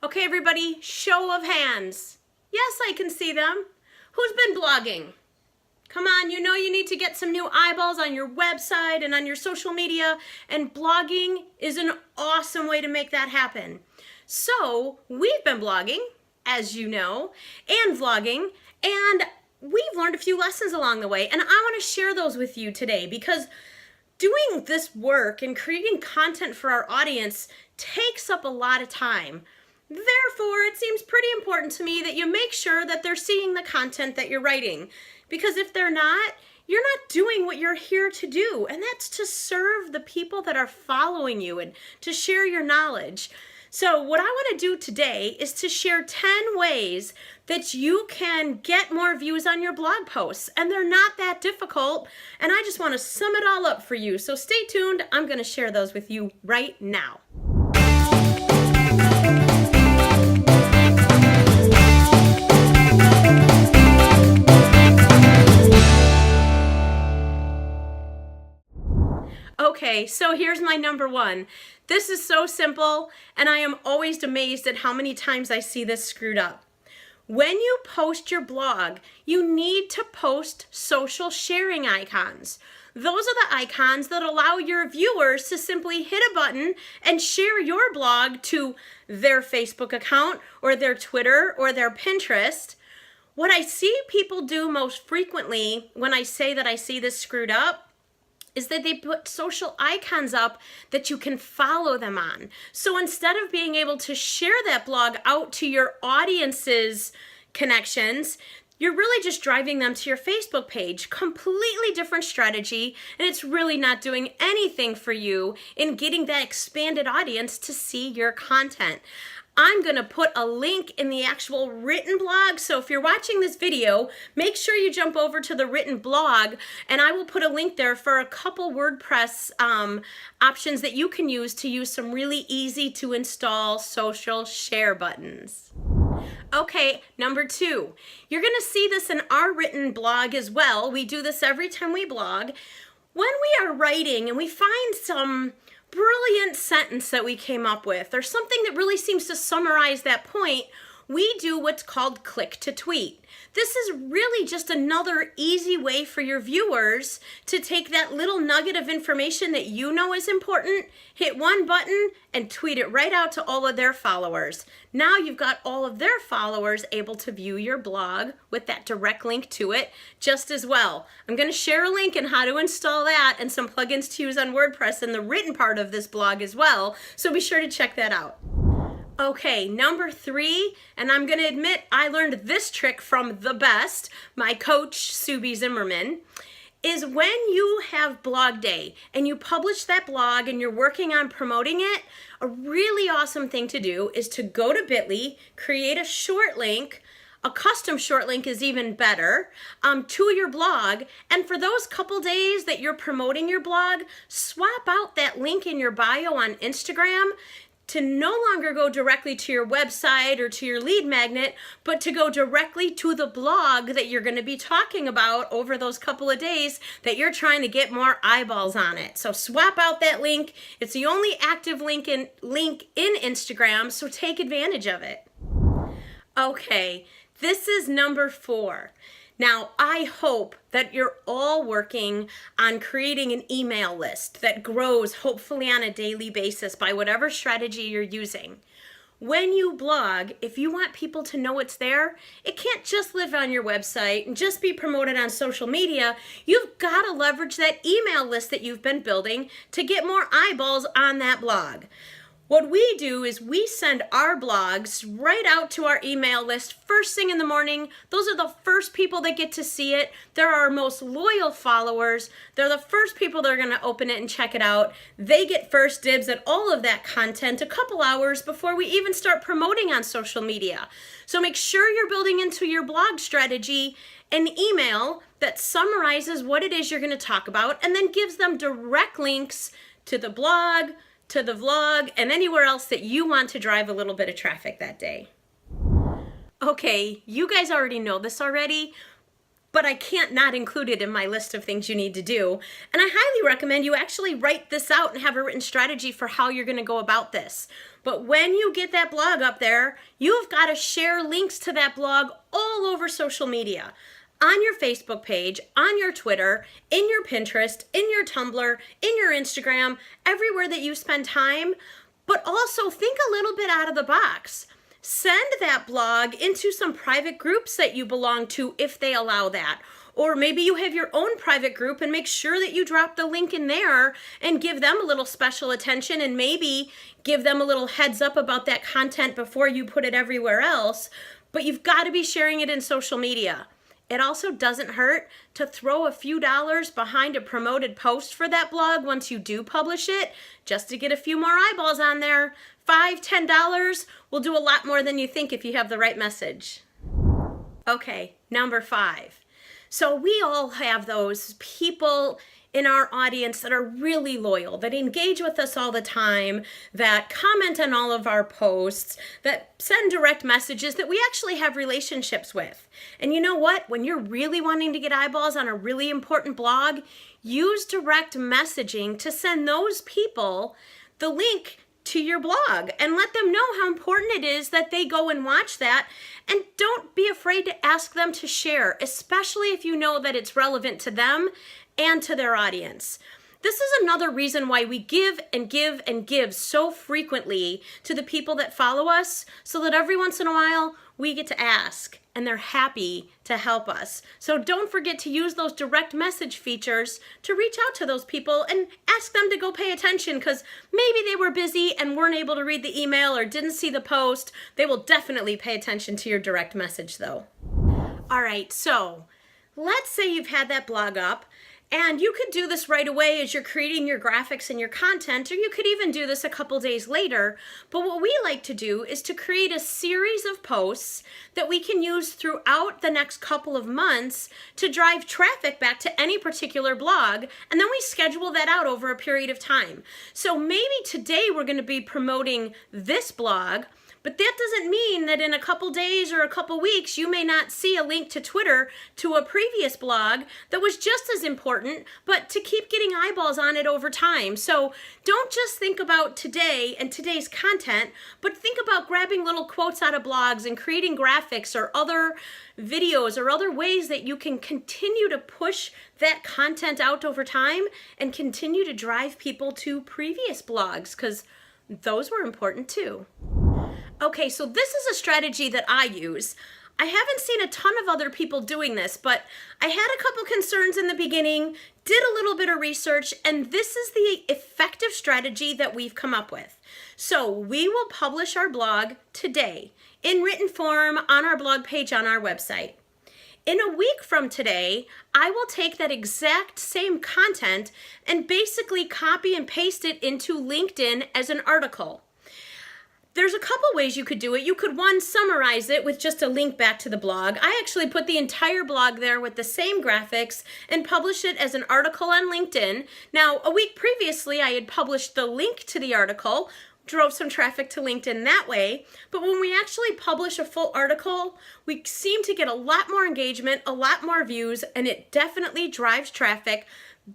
Okay, everybody, show of hands. Yes, I can see them. Who's been blogging? Come on, you know you need to get some new eyeballs on your website and on your social media, and blogging is an awesome way to make that happen. So, we've been blogging, as you know, and vlogging, and we've learned a few lessons along the way, and I want to share those with you today because doing this work and creating content for our audience takes up a lot of time. Therefore, it seems pretty important to me that you make sure that they're seeing the content that you're writing. Because if they're not, you're not doing what you're here to do, and that's to serve the people that are following you and to share your knowledge. So what I want to do today is to share 10 ways that you can get more views on your blog posts, and they're not that difficult, and I just want to sum it all up for you. So stay tuned. I'm going to share those with you right now. Okay, so here's my number one. This is so simple, and I am always amazed at how many times I see this screwed up. When you post your blog, you need to post social sharing icons. Those are the icons that allow your viewers to simply hit a button and share your blog to their Facebook account or their Twitter or their Pinterest. What I see people do most frequently when I say that I see this screwed up is that they put social icons up that you can follow them on. So instead of being able to share that blog out to your audience's connections, you're really just driving them to your Facebook page. Completely different strategy, and it's really not doing anything for you in getting that expanded audience to see your content. I'm going to put a link in the actual written blog. So if you're watching this video, make sure you jump over to the written blog, and I will put a link there for a couple WordPress options that you can use to use some really easy to install social share buttons. Okay, number two, you're going to see this in our written blog as well. We do this every time we blog. When we are writing and we find some brilliant sentence that we came up with, or something that really seems to summarize that point, we do what's called click to tweet. This is really just another easy way for your viewers to take that little nugget of information that you know is important, hit one button, and tweet it right out to all of their followers. Now you've got all of their followers able to view your blog with that direct link to it just as well. I'm going to share a link on how to install that and some plugins to use on WordPress in the written part of this blog as well, so be sure to check that out. Okay, number three, and I'm going to admit I learned this trick from the best, my coach, Subi Zimmerman, is when you have blog day and you publish that blog and you're working on promoting it, a really awesome thing to do is to go to Bitly, create a short link. A custom short link is even better, to your blog, and for those couple days that you're promoting your blog, swap out that link in your bio on Instagram to no longer go directly to your website or to your lead magnet, but to go directly to the blog that you're going to be talking about over those couple of days that you're trying to get more eyeballs on it. So swap out that link. It's the only active link in Instagram, so take advantage of it. Okay, this is number four. Now, I hope that you're all working on creating an email list that grows hopefully on a daily basis by whatever strategy you're using. When you blog, if you want people to know it's there, it can't just live on your website and just be promoted on social media. You've got to leverage that email list that you've been building to get more eyeballs on that blog. What we do is we send our blogs right out to our email list first thing in the morning. Those are the first people that get to see it. They're our most loyal followers. They're the first people that are going to open it and check it out. They get first dibs at all of that content a couple hours before we even start promoting on social media. So make sure you're building into your blog strategy an email that summarizes what it is you're going to talk about and then gives them direct links to the blog, to the vlog, and anywhere else that you want to drive a little bit of traffic that day. Okay, you guys already know this already, but I can't not include it in my list of things you need to do. And I highly recommend you actually write this out and have a written strategy for how you're going to go about this. But when you get that blog up there, you've got to share links to that blog all over social media. On your Facebook page, on your Twitter, in your Pinterest, in your Tumblr, in your Instagram, everywhere that you spend time. But also think a little bit out of the box. Send that blog into some private groups that you belong to if they allow that. Or maybe you have your own private group and make sure that you drop the link in there and give them a little special attention and maybe give them a little heads up about that content before you put it everywhere else. But you've got to be sharing it in social media. It also doesn't hurt to throw a few dollars behind a promoted post for that blog once you do publish it, just to get a few more eyeballs on there. $5, $10 will do a lot more than you think if you have the right message. Okay, number 5. So we all have those people in our audience that are really loyal, that engage with us all the time, that comment on all of our posts, that send direct messages that we actually have relationships with. And you know what? When you're really wanting to get eyeballs on a really important blog, use direct messaging to send those people the link to your blog and let them know how important it is that they go and watch that. And don't be afraid to ask them to share, especially if you know that it's relevant to them and to their audience. This is another reason why we give and give and give so frequently to the people that follow us, so that every once in a while we get to ask and they're happy to help us. So don't forget to use those direct message features to reach out to those people and ask them to go pay attention, because maybe they were busy and weren't able to read the email or didn't see the post. They will definitely pay attention to your direct message though. All right, so let's say you've had that blog up. And you could do this right away as you're creating your graphics and your content, or you could even do this a couple days later. But what we like to do is to create a series of posts that we can use throughout the next couple of months to drive traffic back to any particular blog, and then we schedule that out over a period of time. So maybe today we're going to be promoting this blog, but that doesn't mean that in a couple days or a couple weeks you may not see a link to Twitter to a previous blog that was just as important, but to keep getting eyeballs on it over time. So don't just think about today and today's content, but think about grabbing little quotes out of blogs and creating graphics or other videos or other ways that you can continue to push that content out over time and continue to drive people to previous blogs, because those were important too. Okay, so this is a strategy that I use. I haven't seen a ton of other people doing this, but I had a couple concerns in the beginning, did a little bit of research, and this is the effective strategy that we've come up with. So we will publish our blog today in written form on our blog page on our website. In a week from today, I will take that exact same content and basically copy and paste it into LinkedIn as an article. There's a couple ways you could do it. You could, one, summarize it with just a link back to the blog. I actually put the entire blog there with the same graphics and published it as an article on LinkedIn. Now, a week previously, I had published the link to the article, drove some traffic to LinkedIn that way. But when we actually publish a full article, we seem to get a lot more engagement, a lot more views, and it definitely drives traffic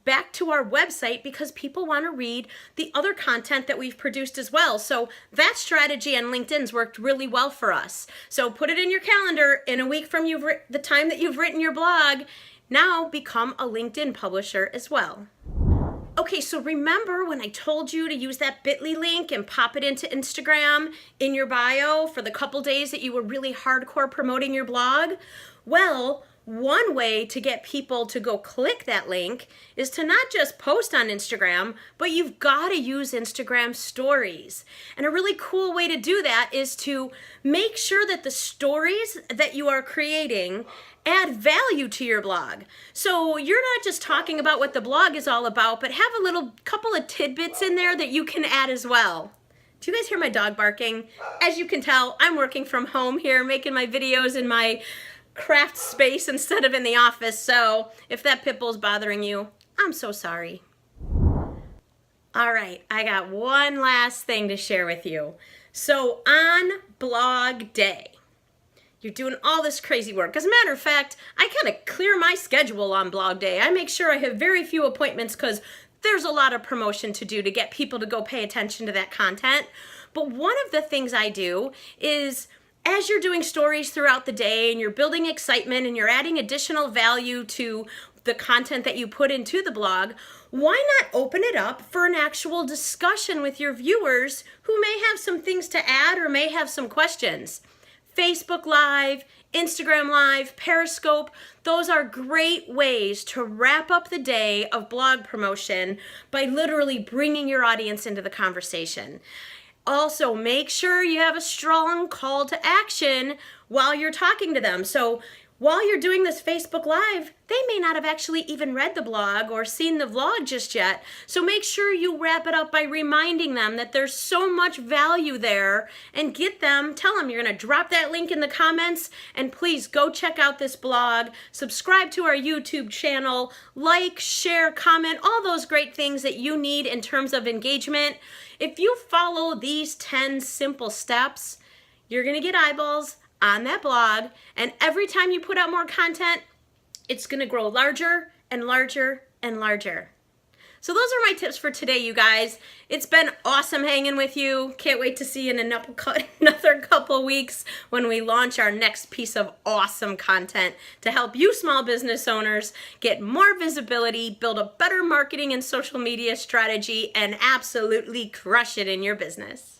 back to our website because people want to read the other content that we've produced as well. So that strategy on LinkedIn's worked really well for us. So put it in your calendar. In a week from the time that you've written your blog, now become a LinkedIn publisher as well. Okay, so remember when I told you to use that bit.ly link and pop it into Instagram in your bio for the couple days that you were really hardcore promoting your blog? Well, one way to get people to go click that link is to not just post on Instagram, but you've got to use Instagram stories. And a really cool way to do that is to make sure that the stories that you are creating add value to your blog. So you're not just talking about what the blog is all about, but have a little couple of tidbits in there that you can add as well. Do you guys hear my dog barking? As you can tell, I'm working from home here, making my videos in my craft space instead of in the office, so if that pit bull's bothering you, I'm so sorry. All right, I got one last thing to share with you. So on blog day, You're doing all this crazy work. As a matter of fact, I kind of clear my schedule on blog day. I make sure I have very few appointments because there's a lot of promotion to do to get people to go pay attention to that content. But one of the things I do is, as you're doing stories throughout the day and you're building excitement and you're adding additional value to the content that you put into the blog, why not open it up for an actual discussion with your viewers who may have some things to add or may have some questions? Facebook Live, Instagram Live, Periscope, those are great ways to wrap up the day of blog promotion by literally bringing your audience into the conversation. Also, make sure you have a strong call to action while you're talking to them. So while you're doing this Facebook Live, they may not have actually even read the blog or seen the vlog just yet. So make sure you wrap it up by reminding them that there's so much value there, and tell them you're going to drop that link in the comments, and please go check out this blog, subscribe to our YouTube channel, like, share, comment, all those great things that you need in terms of engagement. If you follow these 10 simple steps, you're going to get eyeballs on that blog, and every time you put out more content, it's going to grow larger and larger and larger. So those are my tips for today, you guys. It's been awesome hanging with you. Can't wait to see you in another couple weeks when we launch our next piece of awesome content to help you small business owners get more visibility, build a better marketing and social media strategy, and absolutely crush it in your business.